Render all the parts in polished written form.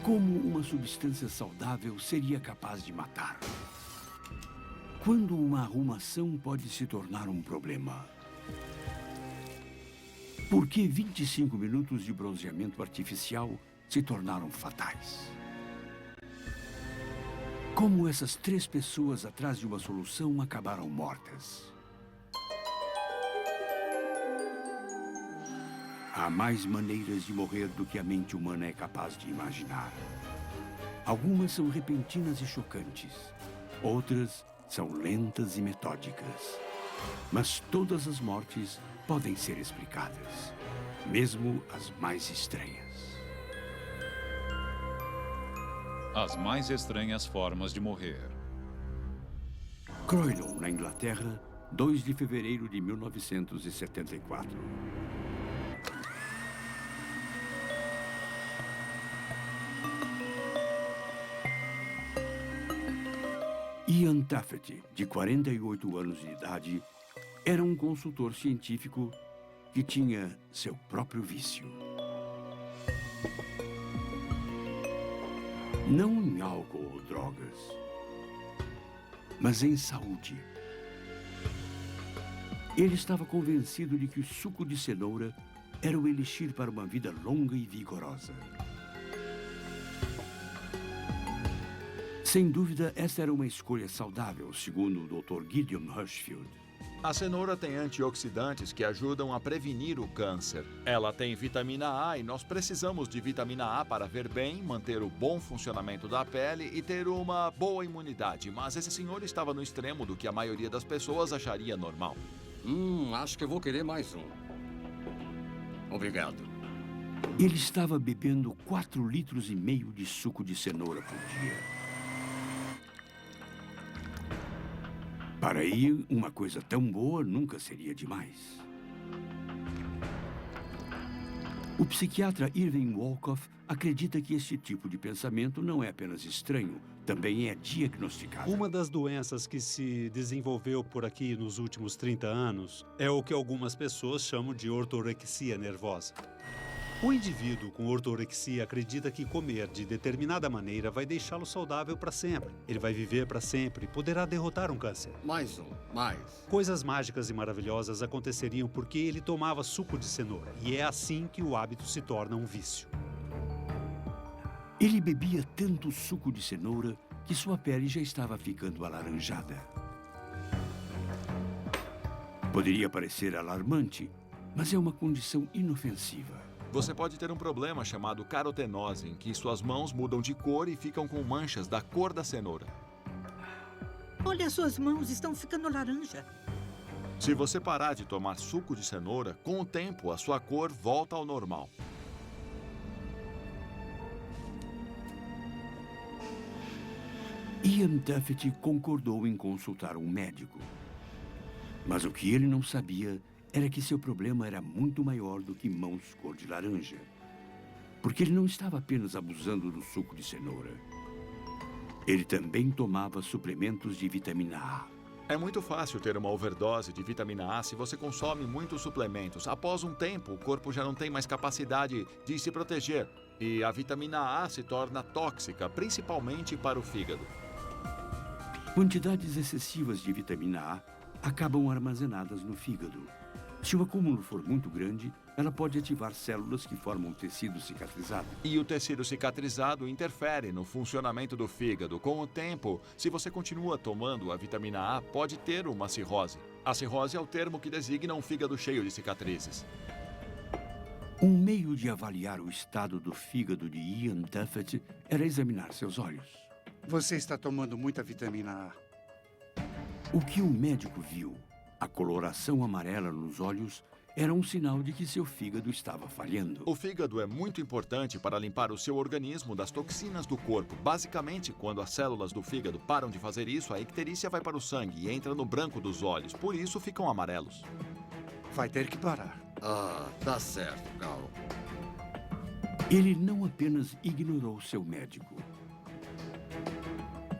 Como uma substância saudável seria capaz de matar? Quando uma arrumação pode se tornar um problema? Por que 25 minutos de bronzeamento artificial se tornaram fatais? Como essas 3 pessoas atrás de uma solução acabaram mortas? Há mais maneiras de morrer do que a mente humana é capaz de imaginar. Algumas são repentinas e chocantes. Outras são lentas e metódicas. Mas todas as mortes podem ser explicadas, mesmo as mais estranhas. As mais estranhas formas de morrer. Croydon, na Inglaterra, 2 de fevereiro de 1974. Ian Taffet, de 48 anos de idade, era um consultor científico que tinha seu próprio vício. Não em álcool ou drogas, mas em saúde. Ele estava convencido de que o suco de cenoura era o elixir para uma vida longa e vigorosa. Sem dúvida, esta era uma escolha saudável, segundo o Dr. Gideon Hirschfield. A cenoura tem antioxidantes que ajudam a prevenir o câncer. Ela tem vitamina A e nós precisamos de vitamina A para ver bem, manter o bom funcionamento da pele e ter uma boa imunidade. Mas esse senhor estava no extremo do que a maioria das pessoas acharia normal. Acho que eu vou querer mais um. Obrigado. Ele estava bebendo 4,5 litros de suco de cenoura por dia. Para Ian, uma coisa tão boa nunca seria demais. O psiquiatra Irving Wolkoff acredita que esse tipo de pensamento não é apenas estranho, também é diagnosticável. Uma das doenças que se desenvolveu por aqui nos últimos 30 anos é o que algumas pessoas chamam de ortorexia nervosa. O indivíduo com ortorexia acredita que comer de determinada maneira vai deixá-lo saudável para sempre. Ele vai viver para sempre e poderá derrotar um câncer. Mais um, mais. Coisas mágicas e maravilhosas aconteceriam porque ele tomava suco de cenoura. E é assim que o hábito se torna um vício. Ele bebia tanto suco de cenoura que sua pele já estava ficando alaranjada. Poderia parecer alarmante, mas é uma condição inofensiva. Você pode ter um problema chamado carotenose, em que suas mãos mudam de cor e ficam com manchas da cor da cenoura. Olha, suas mãos estão ficando laranja. Se você parar de tomar suco de cenoura, com o tempo a sua cor volta ao normal. Ian Taffet concordou em consultar um médico. Mas o que ele não sabia era que seu problema era muito maior do que mãos cor de laranja. Porque ele não estava apenas abusando do suco de cenoura. Ele também tomava suplementos de vitamina A. É muito fácil ter uma overdose de vitamina A se você consome muitos suplementos. Após um tempo, o corpo já não tem mais capacidade de se proteger. E a vitamina A se torna tóxica, principalmente para o fígado. Quantidades excessivas de vitamina A acabam armazenadas no fígado. Se o acúmulo for muito grande, ela pode ativar células que formam tecido cicatrizado. E o tecido cicatrizado interfere no funcionamento do fígado. Com o tempo, se você continua tomando a vitamina A, pode ter uma cirrose. A cirrose é o termo que designa um fígado cheio de cicatrizes. Um meio de avaliar o estado do fígado de Ian Taffet era examinar seus olhos. Você está tomando muita vitamina A. O que o médico viu, a coloração amarela nos olhos, era um sinal de que seu fígado estava falhando. O fígado é muito importante para limpar o seu organismo das toxinas do corpo. Basicamente, quando as células do fígado param de fazer isso, a icterícia vai para o sangue e entra no branco dos olhos. Por isso, ficam amarelos. Vai ter que parar. Tá certo, Carl. Ele não apenas ignorou seu médico,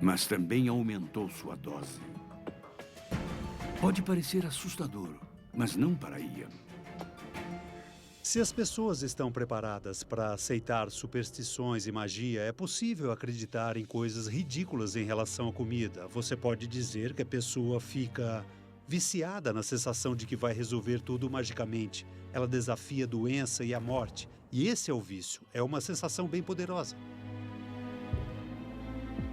mas também aumentou sua dose. Pode parecer assustador, mas não para Ian. Se as pessoas estão preparadas para aceitar superstições e magia, é possível acreditar em coisas ridículas em relação à comida. Você pode dizer que a pessoa fica viciada na sensação de que vai resolver tudo magicamente. Ela desafia a doença e a morte. E esse é o vício. É uma sensação bem poderosa.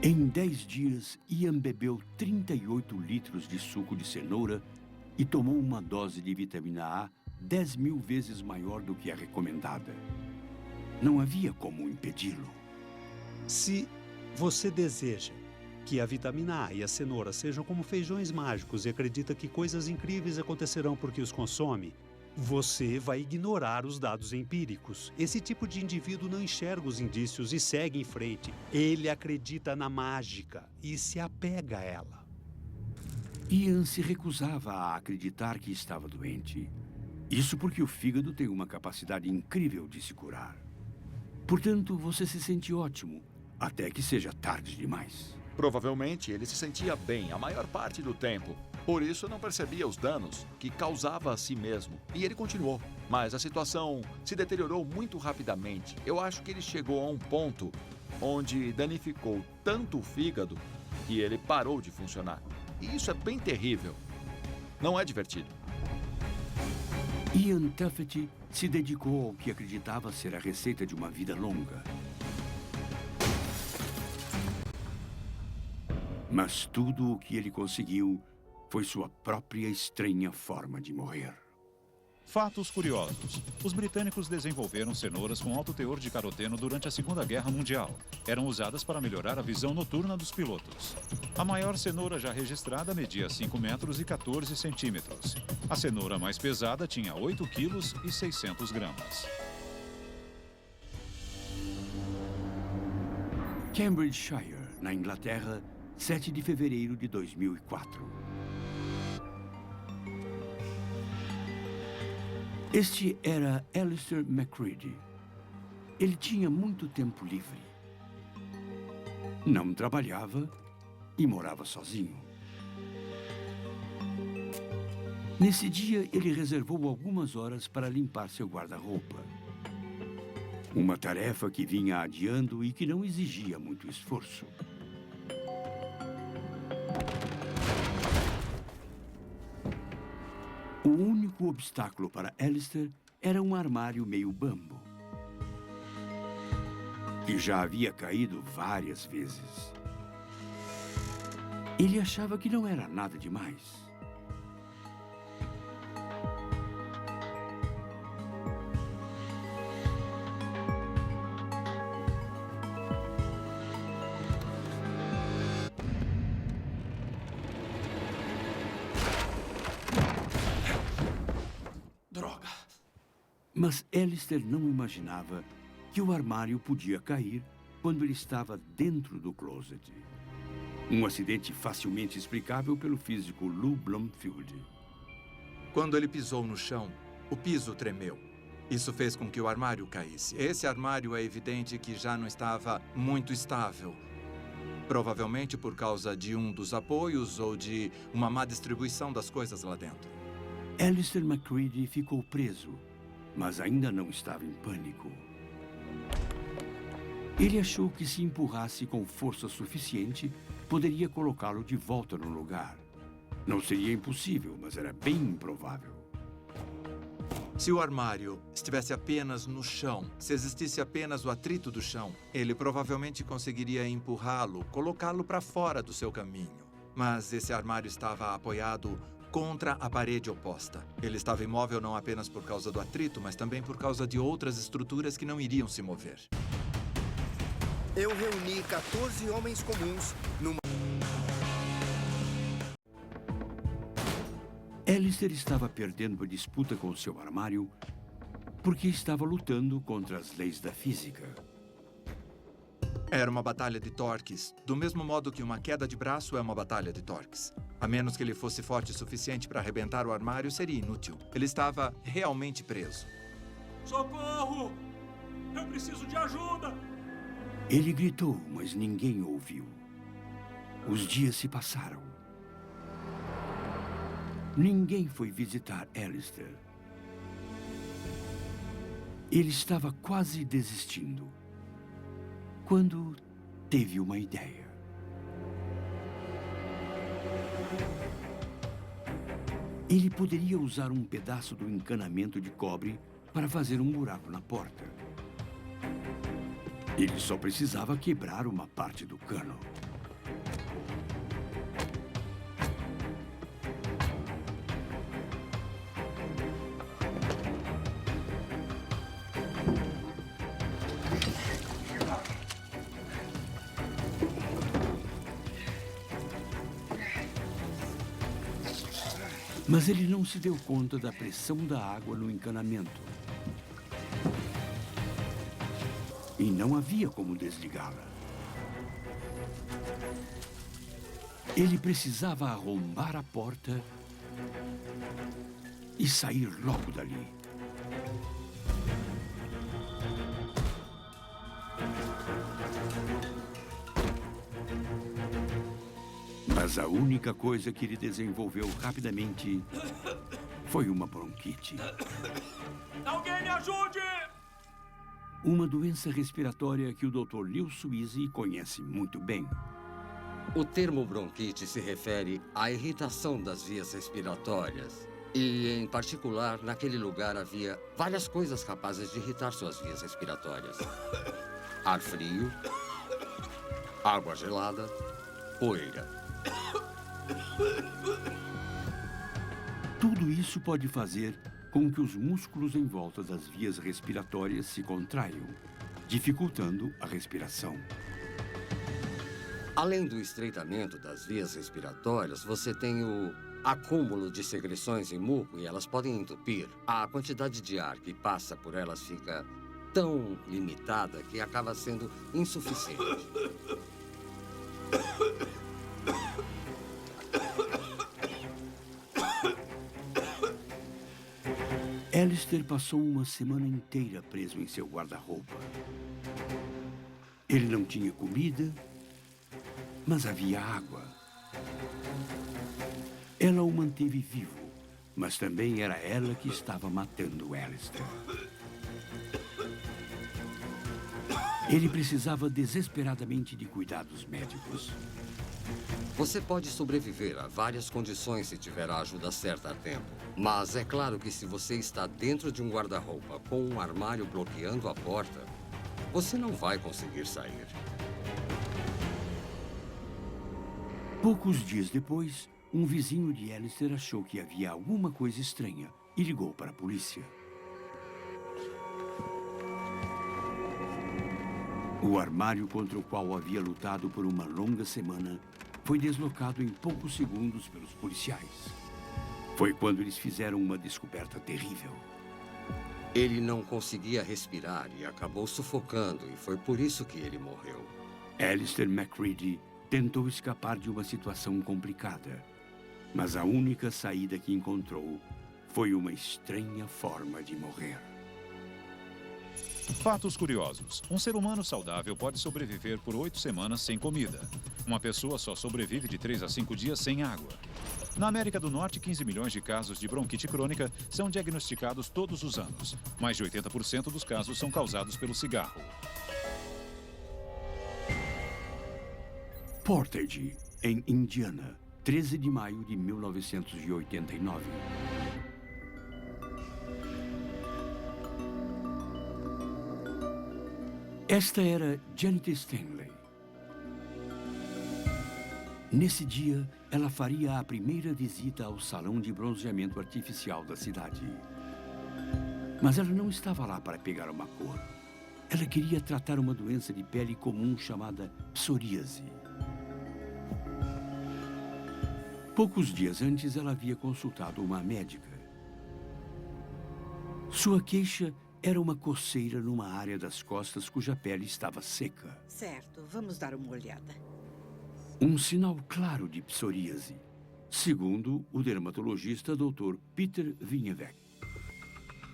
Em 10 dias, Ian bebeu 38 litros de suco de cenoura e tomou uma dose de vitamina A 10.000 vezes maior do que a recomendada. Não havia como impedi-lo. Se você deseja que a vitamina A e a cenoura sejam como feijões mágicos e acredita que coisas incríveis acontecerão porque os consome, você vai ignorar os dados empíricos. Esse tipo de indivíduo não enxerga os indícios e segue em frente. Ele acredita na mágica e se apega a ela. Ian se recusava a acreditar que estava doente. Isso porque o fígado tem uma capacidade incrível de se curar. Portanto, você se sente ótimo, até que seja tarde demais. Provavelmente ele se sentia bem a maior parte do tempo. Por isso não percebia os danos que causava a si mesmo. E ele continuou. Mas a situação se deteriorou muito rapidamente. Eu acho que ele chegou a um ponto onde danificou tanto o fígado que ele parou de funcionar. E isso é bem terrível. Não é divertido. Ian Tuffet se dedicou ao que acreditava ser a receita de uma vida longa. Mas tudo o que ele conseguiu foi sua própria estranha forma de morrer. Fatos curiosos. Os britânicos desenvolveram cenouras com alto teor de caroteno durante a Segunda Guerra Mundial. Eram usadas para melhorar a visão noturna dos pilotos. A maior cenoura já registrada media 5 metros e 14 centímetros. A cenoura mais pesada tinha 8 quilos e 600 gramas. Cambridgeshire, na Inglaterra, 7 de fevereiro de 2004. Este era Alistair McCready. Ele tinha muito tempo livre. Não trabalhava e morava sozinho. Nesse dia, ele reservou algumas horas para limpar seu guarda-roupa. Uma tarefa que vinha adiando e que não exigia muito esforço. O único obstáculo para Alistair era um armário meio bambo, que já havia caído várias vezes. Ele achava que não era nada demais. Mas Alistair não imaginava que o armário podia cair quando ele estava dentro do closet. Um acidente facilmente explicável pelo físico Lou Blomfield. Quando ele pisou no chão, o piso tremeu. Isso fez com que o armário caísse. Esse armário é evidente que já não estava muito estável. Provavelmente por causa de um dos apoios ou de uma má distribuição das coisas lá dentro. Alistair McCready ficou preso, mas ainda não estava em pânico. Ele achou que se empurrasse com força suficiente, poderia colocá-lo de volta no lugar. Não seria impossível, mas era bem improvável. Se o armário estivesse apenas no chão, se existisse apenas o atrito do chão, ele provavelmente conseguiria empurrá-lo, colocá-lo para fora do seu caminho. Mas esse armário estava apoiado contra a parede oposta. Ele estava imóvel não apenas por causa do atrito, mas também por causa de outras estruturas que não iriam se mover. Eu reuni 14 homens comuns numa... Alistair estava perdendo a disputa com seu armário porque estava lutando contra as leis da física. Era uma batalha de torques, do mesmo modo que uma queda de braço é uma batalha de torques. A menos que ele fosse forte o suficiente para arrebentar o armário, seria inútil. Ele estava realmente preso. Socorro! Eu preciso de ajuda! Ele gritou, mas ninguém ouviu. Os dias se passaram. Ninguém foi visitar Alistair. Ele estava quase desistindo, quando teve uma ideia. Ele poderia usar um pedaço do encanamento de cobre para fazer um buraco na porta. Ele só precisava quebrar uma parte do cano. Mas ele não se deu conta da pressão da água no encanamento. E não havia como desligá-la. Ele precisava arrombar a porta e sair logo dali. Mas a única coisa que ele desenvolveu rapidamente foi uma bronquite. Alguém me ajude! Uma doença respiratória que o Dr. Leo Suizzi conhece muito bem. O termo bronquite se refere à irritação das vias respiratórias. E, em particular, naquele lugar havia várias coisas capazes de irritar suas vias respiratórias. Ar frio, água gelada, poeira. Tudo isso pode fazer com que os músculos em volta das vias respiratórias se contraiam, dificultando a respiração. Além do estreitamento das vias respiratórias, você tem o acúmulo de secreções em muco e elas podem entupir. A quantidade de ar que passa por elas fica tão limitada que acaba sendo insuficiente. Alistair passou uma semana inteira preso em seu guarda-roupa. Ele não tinha comida, mas havia água. Ela o manteve vivo, mas também era ela que estava matando Alistair. Ele precisava desesperadamente de cuidados médicos. Você pode sobreviver a várias condições se tiver a ajuda certa a tempo. Mas é claro que se você está dentro de um guarda-roupa com um armário bloqueando a porta, você não vai conseguir sair. Poucos dias depois, um vizinho de Alistair achou que havia alguma coisa estranha e ligou para a polícia. O armário contra o qual havia lutado por uma longa semana foi deslocado em poucos segundos pelos policiais. Foi quando eles fizeram uma descoberta terrível. Ele não conseguia respirar e acabou sufocando, e foi por isso que ele morreu. Alistair McCready tentou escapar de uma situação complicada, mas a única saída que encontrou foi uma estranha forma de morrer. Fatos curiosos. Um ser humano saudável pode sobreviver por 8 semanas sem comida. Uma pessoa só sobrevive de 3 a 5 dias sem água. Na América do Norte, 15 milhões de casos de bronquite crônica são diagnosticados todos os anos. Mais de 80% dos casos são causados pelo cigarro. Portage, em Indiana, 13 de maio de 1989. Esta era Janet Stanley. Nesse dia, ela faria a primeira visita ao salão de bronzeamento artificial da cidade. Mas ela não estava lá para pegar uma cor. Ela queria tratar uma doença de pele comum chamada psoríase. Poucos dias antes, ela havia consultado uma médica. Sua queixa era uma coceira numa área das costas cuja pele estava seca. Certo, vamos dar uma olhada. Um sinal claro de psoríase, segundo o dermatologista Dr. Peter Vinjevec.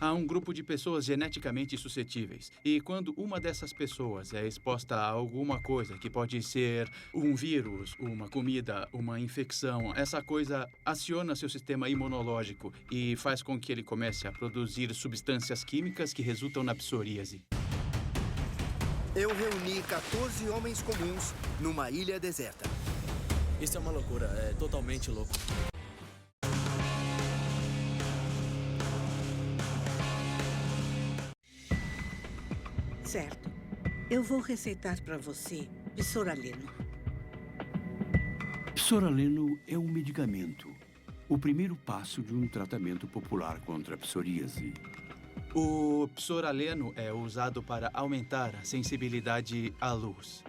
Há um grupo de pessoas geneticamente suscetíveis. E quando uma dessas pessoas é exposta a alguma coisa, que pode ser um vírus, uma comida, uma infecção, essa coisa aciona seu sistema imunológico e faz com que ele comece a produzir substâncias químicas que resultam na psoríase. Eu reuni 14 homens comuns numa ilha deserta. Isso é uma loucura, é totalmente louco. Certo. Eu vou receitar para você psoraleno. Psoraleno é um medicamento, o primeiro passo de um tratamento popular contra a psoríase. O psoraleno é usado para aumentar a sensibilidade à luz.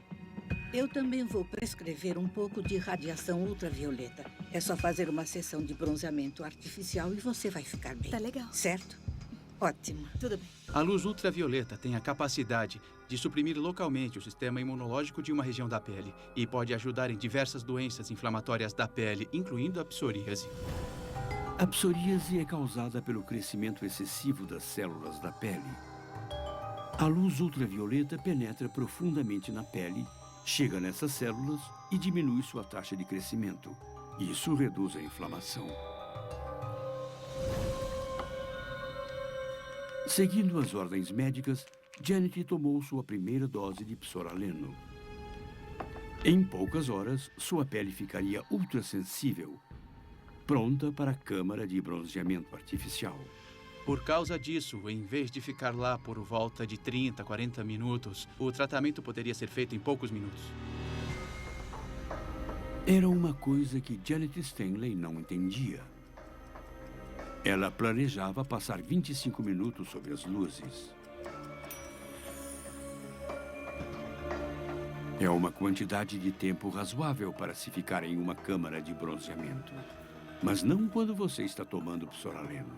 Eu também vou prescrever um pouco de radiação ultravioleta. É só fazer uma sessão de bronzeamento artificial e você vai ficar bem. Tá legal. Certo? Ótimo. Tudo bem. A luz ultravioleta tem a capacidade de suprimir localmente o sistema imunológico de uma região da pele e pode ajudar em diversas doenças inflamatórias da pele, incluindo a psoríase. A psoríase é causada pelo crescimento excessivo das células da pele. A luz ultravioleta penetra profundamente na pele, chega nessas células e diminui sua taxa de crescimento. Isso reduz a inflamação. Seguindo as ordens médicas, Janet tomou sua primeira dose de psoraleno. Em poucas horas, sua pele ficaria ultrassensível, pronta para a câmara de bronzeamento artificial. Por causa disso, em vez de ficar lá por volta de 30, 40 minutos, o tratamento poderia ser feito em poucos minutos. Era uma coisa que Janet Stanley não entendia. Ela planejava passar 25 minutos sob as luzes. É uma quantidade de tempo razoável para se ficar em uma câmara de bronzeamento. Mas não quando você está tomando psoraleno.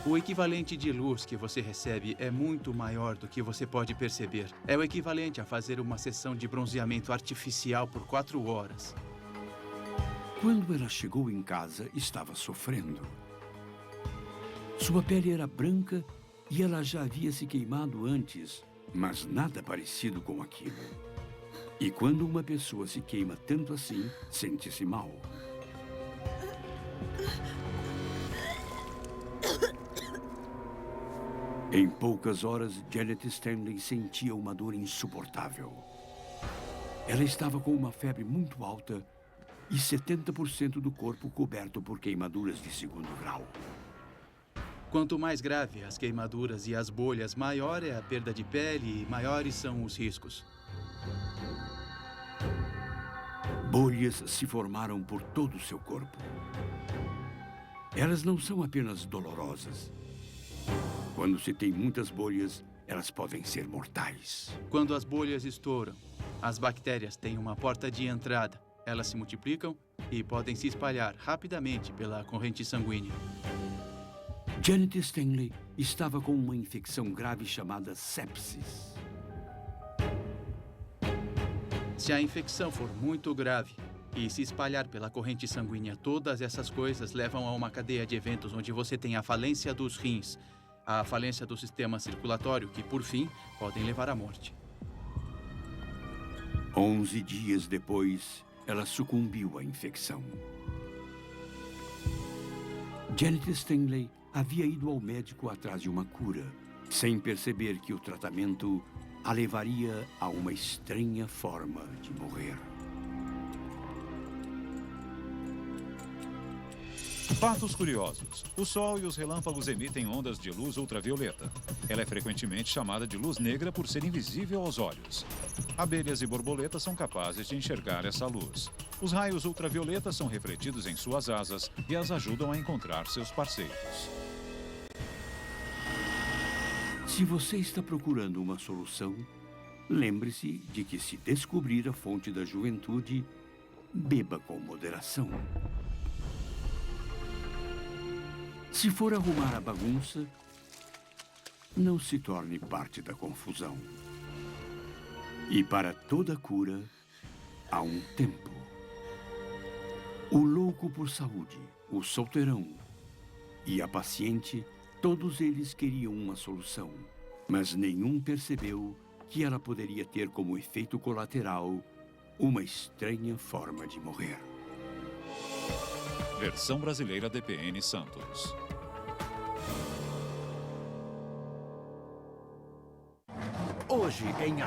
O equivalente de luz que você recebe é muito maior do que você pode perceber. É o equivalente a fazer uma sessão de bronzeamento artificial por 4 horas. Quando ela chegou em casa, estava sofrendo. Sua pele era branca e ela já havia se queimado antes, mas nada parecido com aquilo. E quando uma pessoa se queima tanto assim, sente-se mal. Em poucas horas, Janet Stanley sentia uma dor insuportável. Ela estava com uma febre muito alta e 70% do corpo coberto por queimaduras de 2º grau. Quanto mais grave as queimaduras e as bolhas, maior é a perda de pele e maiores são os riscos. Bolhas se formaram por todo o seu corpo. Elas não são apenas dolorosas. Quando se tem muitas bolhas, elas podem ser mortais. Quando as bolhas estouram, as bactérias têm uma porta de entrada. Elas se multiplicam e podem se espalhar rapidamente pela corrente sanguínea. Janet Stanley estava com uma infecção grave chamada sepsis. Se a infecção for muito grave e se espalhar pela corrente sanguínea, todas essas coisas levam a uma cadeia de eventos onde você tem a falência dos rins, a falência do sistema circulatório, que, por fim, podem levar à morte. 11 dias depois, ela sucumbiu à infecção. Janet Stanley havia ido ao médico atrás de uma cura, sem perceber que o tratamento a levaria a uma estranha forma de morrer. Fatos curiosos. O Sol e os relâmpagos emitem ondas de luz ultravioleta. Ela é frequentemente chamada de luz negra por ser invisível aos olhos. Abelhas e borboletas são capazes de enxergar essa luz. Os raios ultravioleta são refletidos em suas asas e as ajudam a encontrar seus parceiros. Se você está procurando uma solução, lembre-se de que, se descobrir a fonte da juventude, beba com moderação. Se for arrumar a bagunça, não se torne parte da confusão. E para toda cura, há um tempo. O louco por saúde, o solteirão, e a paciente, todos eles queriam uma solução. Mas nenhum percebeu que ela poderia ter como efeito colateral uma estranha forma de morrer. Versão brasileira DPN Santos. Hoje, em